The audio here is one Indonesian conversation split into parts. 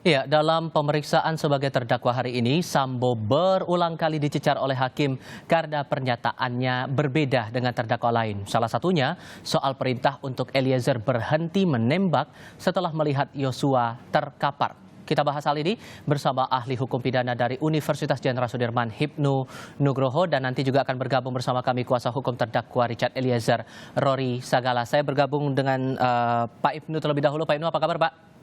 Ya, dalam pemeriksaan sebagai terdakwa hari ini, Sambo berulang kali dicecar oleh hakim karena pernyataannya berbeda dengan terdakwa lain. Salah satunya soal perintah untuk Eliezer berhenti menembak setelah melihat Yosua terkapar. Kita bahas hal ini bersama ahli hukum pidana dari Universitas Jenderal Sudirman, Hipnu Nugroho, dan nanti juga akan bergabung bersama kami kuasa hukum terdakwa Richard Eliezer, Rory Sagala. Saya bergabung dengan Pak Hipnu terlebih dahulu. Pak Hipnu, apa kabar, Pak?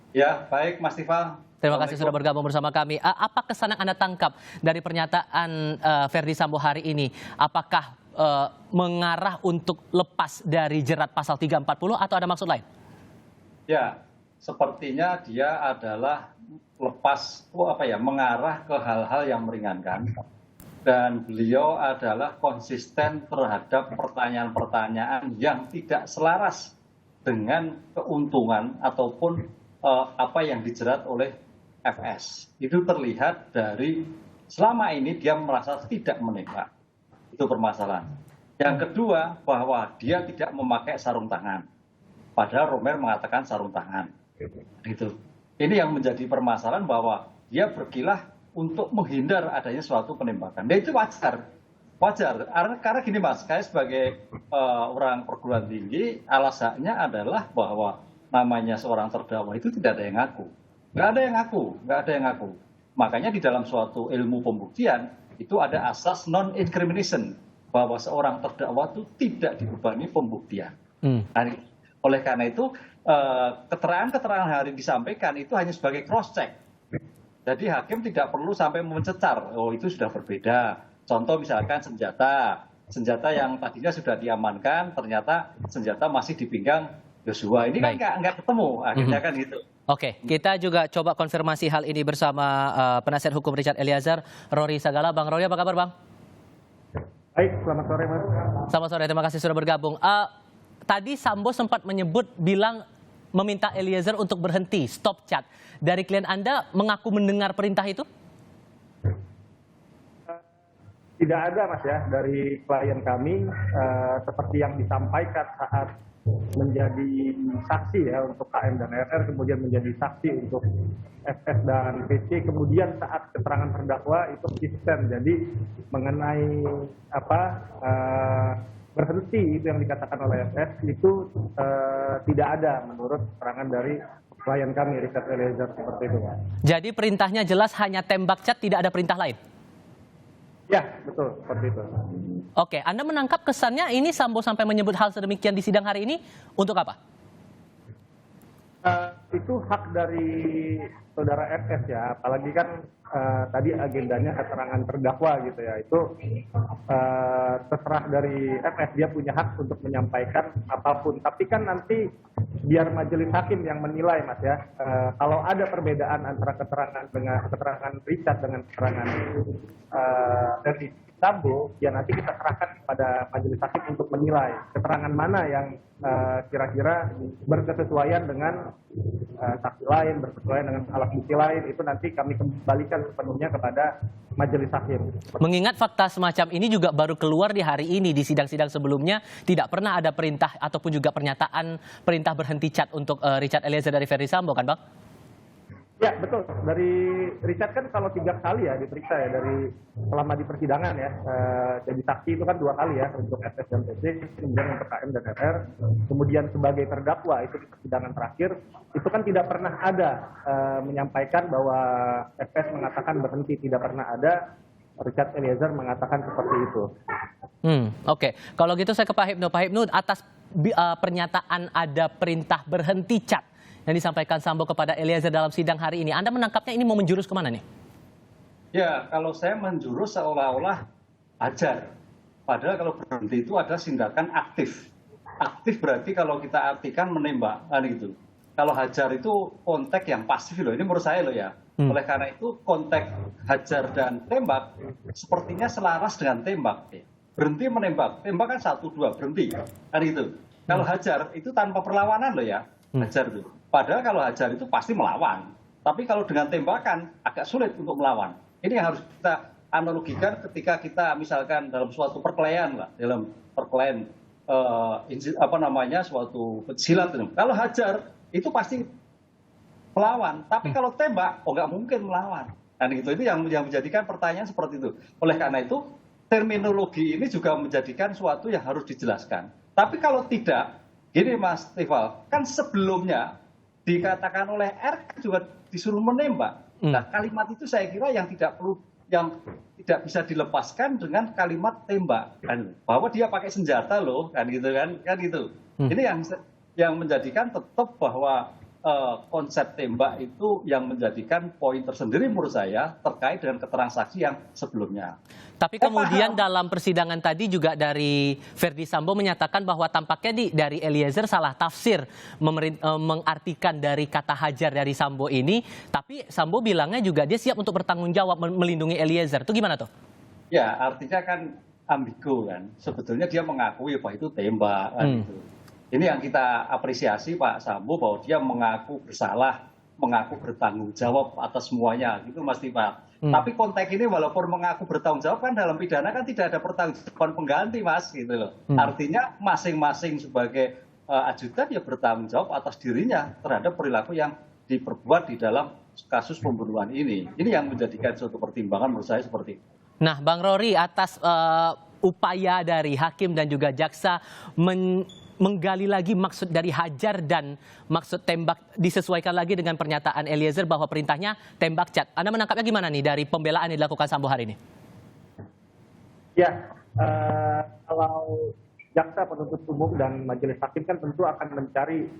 Ya, baik Mas Tifal. Terima kasih sudah bergabung bersama kami. Apa kesan yang Anda tangkap dari pernyataan Verdi Sambo hari ini? Apakah mengarah untuk lepas dari jerat pasal 340 atau ada maksud lain? Ya, sepertinya dia adalah mengarah ke hal-hal yang meringankan. Dan beliau adalah konsisten terhadap pertanyaan-pertanyaan yang tidak selaras dengan keuntungan ataupun apa yang dijerat oleh FS. Itu terlihat dari selama ini dia merasa tidak menembak. Itu permasalahan. Yang kedua, bahwa dia tidak memakai sarung tangan. Padahal Romer mengatakan sarung tangan. Itu. Ini yang menjadi permasalahan bahwa dia berkilah untuk menghindar adanya suatu penembakan. Dan itu wajar. Wajar. Karena gini Mas, saya sebagai orang perguruan tinggi, alasannya adalah bahwa namanya seorang terdakwa itu tidak ada yang ngaku. Nggak ada yang ngaku. Makanya di dalam suatu ilmu pembuktian, itu ada asas non-incrimination. Bahwa seorang terdakwa itu tidak dibebani pembuktian. Nah, oleh karena itu, keterangan-keterangan hari disampaikan itu hanya sebagai cross-check. Jadi hakim tidak perlu sampai mencecar, oh itu sudah berbeda. Contoh misalkan senjata yang tadinya sudah diamankan, ternyata senjata masih di pinggang Yosua. Ini kan nggak ketemu, akhirnya kan gitu. Oke, kita juga coba konfirmasi hal ini bersama penasihat hukum Richard Eliezer, Rory Sagala. Bang Rory, apa kabar Bang? Baik, selamat sore Mas. Selamat sore, terima kasih sudah bergabung. Tadi Sambo sempat bilang meminta Eliezer untuk berhenti, stop chat. Dari klien Anda mengaku mendengar perintah itu? Tidak ada Mas ya, dari klien kami seperti yang disampaikan saat menjadi saksi ya untuk KM dan RR, kemudian menjadi saksi untuk FS dan PC, kemudian saat keterangan terdakwa itu konsisten. Jadi mengenai berhenti itu yang dikatakan oleh FS itu tidak ada menurut keterangan dari klien kami Richard Eliezer seperti itu. Jadi perintahnya jelas hanya tembak cat, tidak ada perintah lain? Ya, betul, seperti itu. Oke, Anda menangkap kesannya ini Sambo sampai menyebut hal sedemikian di sidang hari ini untuk apa? Itu hak dari saudara FS ya, apalagi kan tadi agendanya keterangan terdakwa gitu ya, itu terserah dari FS, dia punya hak untuk menyampaikan apapun. Tapi kan nanti biar majelis hakim yang menilai Mas ya, kalau ada perbedaan antara keterangan Richard dengan keterangan dari Sambo, ya nanti kita serahkan kepada majelis hakim untuk menilai keterangan mana yang kira-kira berkesesuaian dengan saksi lain, berkesesuaian dengan alat bukti lain, itu nanti kami kembalikan sepenuhnya kepada majelis hakim. Mengingat fakta semacam ini juga baru keluar di hari ini, di sidang-sidang sebelumnya tidak pernah ada perintah ataupun juga pernyataan perintah berhenti chat untuk Richard Eliezer dari Verdi Sambo kan Bang? Ya betul, dari Richard kan kalau 3 kali ya diperiksa ya dari selama di persidangan ya, jadi saksi itu kan 2 kali ya untuk FS dan PC, kemudian untuk KM dan RR, kemudian sebagai terdakwa itu di persidangan terakhir, itu kan tidak pernah ada menyampaikan bahwa FS mengatakan berhenti, tidak pernah ada Richard Eliezer mengatakan seperti itu. Oke. Kalau gitu saya ke Pak Hipnu. Pak Hipnu, atas pernyataan ada perintah berhenti chat yang disampaikan Sambo kepada Eliezer dalam sidang hari ini, Anda menangkapnya ini mau menjurus kemana nih? Ya, kalau saya menjurus seolah-olah hajar. Padahal kalau berhenti itu ada tindakan aktif. Aktif berarti kalau kita artikan menembak, kan gitu. Kalau hajar itu konteks yang pasif loh, ini menurut saya loh ya. Oleh karena itu konteks hajar dan tembak sepertinya selaras dengan tembak. Berhenti menembak, tembak kan 1, 2, berhenti, kan gitu. Kalau hajar itu tanpa perlawanan loh ya, hajar itu. Padahal kalau hajar itu pasti melawan. Tapi kalau dengan tembakan agak sulit untuk melawan. Ini yang harus kita analogikan ketika kita misalkan dalam suatu perkelahian lah, dalam perkelahian suatu silat. Kalau hajar itu pasti melawan. Tapi kalau tembak, oh nggak mungkin melawan. Dan itu yang menjadikan pertanyaan seperti itu. Oleh karena itu, terminologi ini juga menjadikan suatu yang harus dijelaskan. Tapi kalau tidak, gini Mas Tifal, kan sebelumnya dikatakan oleh R juga disuruh menembak. Nah, kalimat itu saya kira yang tidak bisa dilepaskan dengan kalimat tembak, kan, bahwa dia pakai senjata loh, kan gitu. Ini yang menjadikan tetap bahwa konsep tembak itu yang menjadikan poin tersendiri menurut saya terkait dengan keterangan saksi yang sebelumnya. Tapi kemudian dalam persidangan tadi juga dari Verdi Sambo menyatakan bahwa tampaknya dari Eliezer salah tafsir mengartikan dari kata hajar dari Sambo ini, tapi Sambo bilangnya juga dia siap untuk bertanggung jawab melindungi Eliezer. Itu gimana tuh? Ya, artinya kan ambigu kan. Sebetulnya dia mengakui bahwa itu tembak kan gitu. Ini yang kita apresiasi Pak Sambo, bahwa dia mengaku bersalah, mengaku bertanggung jawab atas semuanya, gitu Mas Tifal. Tapi konteks ini walaupun mengaku bertanggung jawab kan dalam pidana kan tidak ada pertanggungjawaban pengganti Mas, gitu loh. Artinya masing-masing sebagai ajudan ya bertanggung jawab atas dirinya terhadap perilaku yang diperbuat di dalam kasus pembunuhan ini. Ini yang menjadikan suatu pertimbangan menurut saya seperti itu. Nah, Bang Rory, atas upaya dari hakim dan juga jaksa menggali lagi maksud dari hajar dan maksud tembak disesuaikan lagi dengan pernyataan Eliezer bahwa perintahnya tembak cat. Anda menangkapnya gimana nih dari pembelaan yang dilakukan Sambo hari ini? Ya, kalau jaksa penuntut umum dan majelis hakim kan tentu akan mencari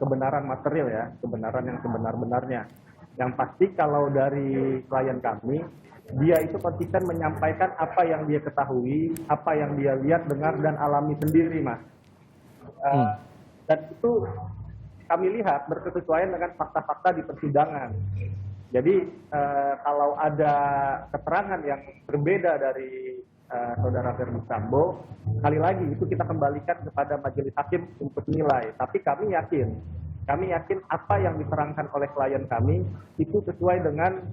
kebenaran material ya, kebenaran yang sebenar-benarnya. Yang pasti kalau dari klien kami, dia itu konsisten menyampaikan apa yang dia ketahui, apa yang dia lihat, dengar, dan alami sendiri, Mas. Dan itu kami lihat berkesesuaian dengan fakta-fakta di persidangan. Jadi kalau ada keterangan yang berbeda dari saudara Verdi Sambo, sekali lagi itu kita kembalikan kepada majelis hakim untuk nilai. Tapi kami yakin apa yang diterangkan oleh klien kami itu sesuai dengan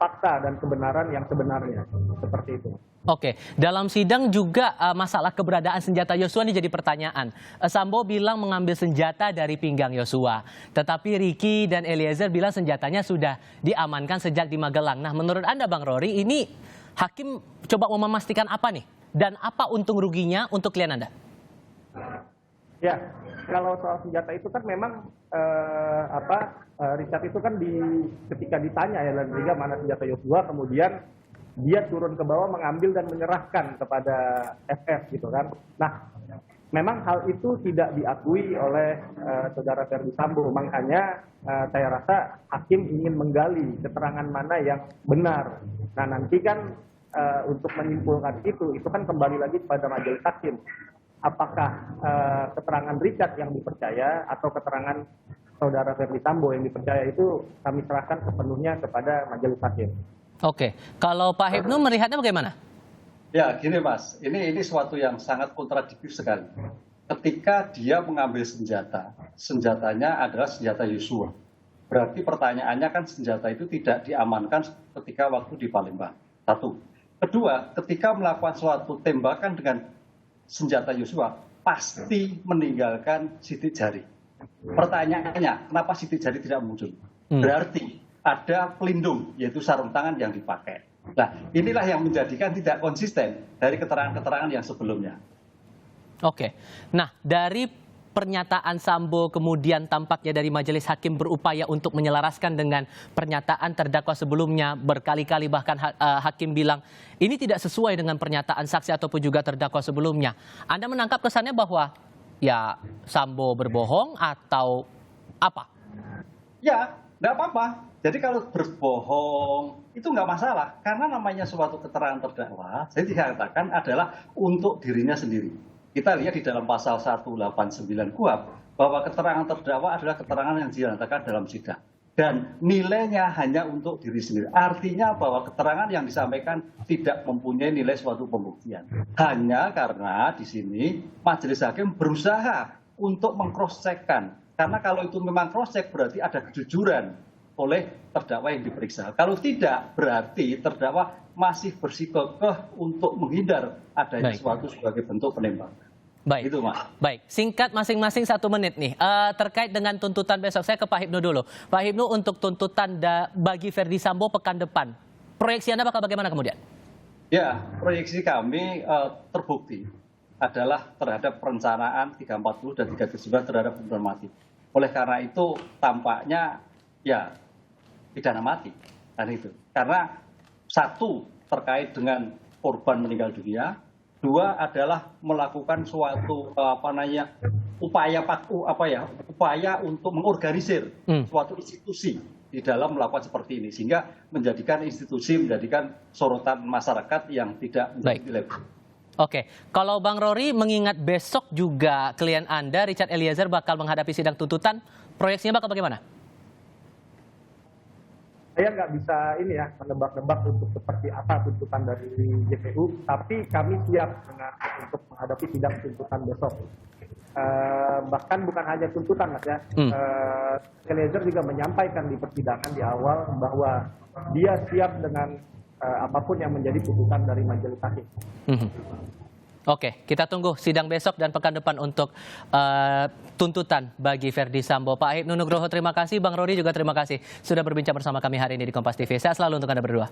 fakta dan kebenaran yang sebenarnya. Seperti itu. Oke, dalam sidang juga masalah keberadaan senjata Yosua ini jadi pertanyaan. Sambo bilang mengambil senjata dari pinggang Yosua, tetapi Ricky dan Eliezer bilang senjatanya sudah diamankan sejak di Magelang. Nah, menurut Anda Bang Rory, ini hakim coba mau memastikan apa nih? Dan apa untung ruginya untuk klien Anda? Ya, kalau soal senjata itu kan memang Richard itu kan ketika ditanya ya Liga mana senjata Yosua, kemudian dia turun ke bawah mengambil dan menyerahkan kepada FF gitu kan. Nah, memang hal itu tidak diakui oleh saudara Verdi Sambo. Makanya saya rasa hakim ingin menggali keterangan mana yang benar. Nah, nanti kan untuk menyimpulkan itu kan kembali lagi kepada majelis hakim. Apakah keterangan Richard yang dipercaya atau keterangan saudara Verdi Sambo yang dipercaya, itu kami serahkan sepenuhnya kepada majelis hakim. Oke, kalau Pak Hipnu melihatnya bagaimana? Ya, gini Mas, ini suatu yang sangat kontradiktif sekali. Ketika dia mengambil senjata, senjatanya adalah senjata Yosua. Berarti pertanyaannya kan senjata itu tidak diamankan ketika waktu di Palembang. Satu. Kedua, ketika melakukan suatu tembakan dengan senjata Yosua, pasti meninggalkan sidik jari. Pertanyaannya, kenapa sidik jari tidak muncul? Berarti ada pelindung, yaitu sarung tangan yang dipakai. Nah, inilah yang menjadikan tidak konsisten dari keterangan-keterangan yang sebelumnya. Oke, nah dari pernyataan Sambo kemudian tampaknya dari majelis hakim berupaya untuk menyelaraskan dengan pernyataan terdakwa sebelumnya, berkali-kali bahkan hakim bilang ini tidak sesuai dengan pernyataan saksi ataupun juga terdakwa sebelumnya. Anda menangkap kesannya bahwa ya Sambo berbohong atau apa? Ya, nggak apa-apa. Jadi kalau berbohong itu nggak masalah, karena namanya suatu keterangan terdakwa, saya dikatakan adalah untuk dirinya sendiri. Kita lihat di dalam pasal 189 KUHP bahwa keterangan terdakwa adalah keterangan yang dinyatakan dalam sidang. Dan nilainya hanya untuk diri sendiri. Artinya bahwa keterangan yang disampaikan tidak mempunyai nilai suatu pembuktian. Hanya karena di sini majelis hakim berusaha untuk meng-cross-check-kan. Karena kalau itu memang cross-check berarti ada kejujuran oleh terdakwa yang diperiksa. Kalau tidak, berarti terdakwa masih bersikukuh untuk menghindar adanya sesuatu sebagai bentuk penembakan. Baik, Gitu, Mas. baik. Singkat masing-masing 1 menit nih. Terkait dengan tuntutan besok, saya ke Pak Hipnu dulu. Pak Hipnu, untuk tuntutan bagi Verdi Sambo pekan depan, proyeksi Anda bakal bagaimana kemudian? Ya, proyeksi kami terbukti adalah terhadap perencanaan 340 dan 379 terhadap pembunuhan mati. Oleh karena itu tampaknya ya pidana mati. Dan itu. Karena satu terkait dengan korban meninggal dunia, dua adalah melakukan suatu upaya untuk mengorganisir suatu institusi di dalam melakukan seperti ini, sehingga menjadikan sorotan masyarakat yang tidak menjadi. Oke, kalau Bang Rory mengingat besok juga klien Anda, Richard Eliezer, bakal menghadapi sidang tuntutan, proyeksinya bakal bagaimana? Saya nggak bisa menebak-nebak untuk seperti apa tuntutan dari JPU, tapi kami siap untuk menghadapi sidang tuntutan besok. Bahkan bukan hanya tuntutan, Mas ya. Eliezer juga menyampaikan di persidangan di awal bahwa dia siap dengan apapun yang menjadi putusan dari majelis hakim. Oke, kita tunggu sidang besok dan pekan depan untuk tuntutan bagi Verdi Sambo. Pak Hipnu Nugroho, terima kasih. Bang Rory juga terima kasih sudah berbincang bersama kami hari ini di Kompas TV. Sehat selalu untuk Anda berdua.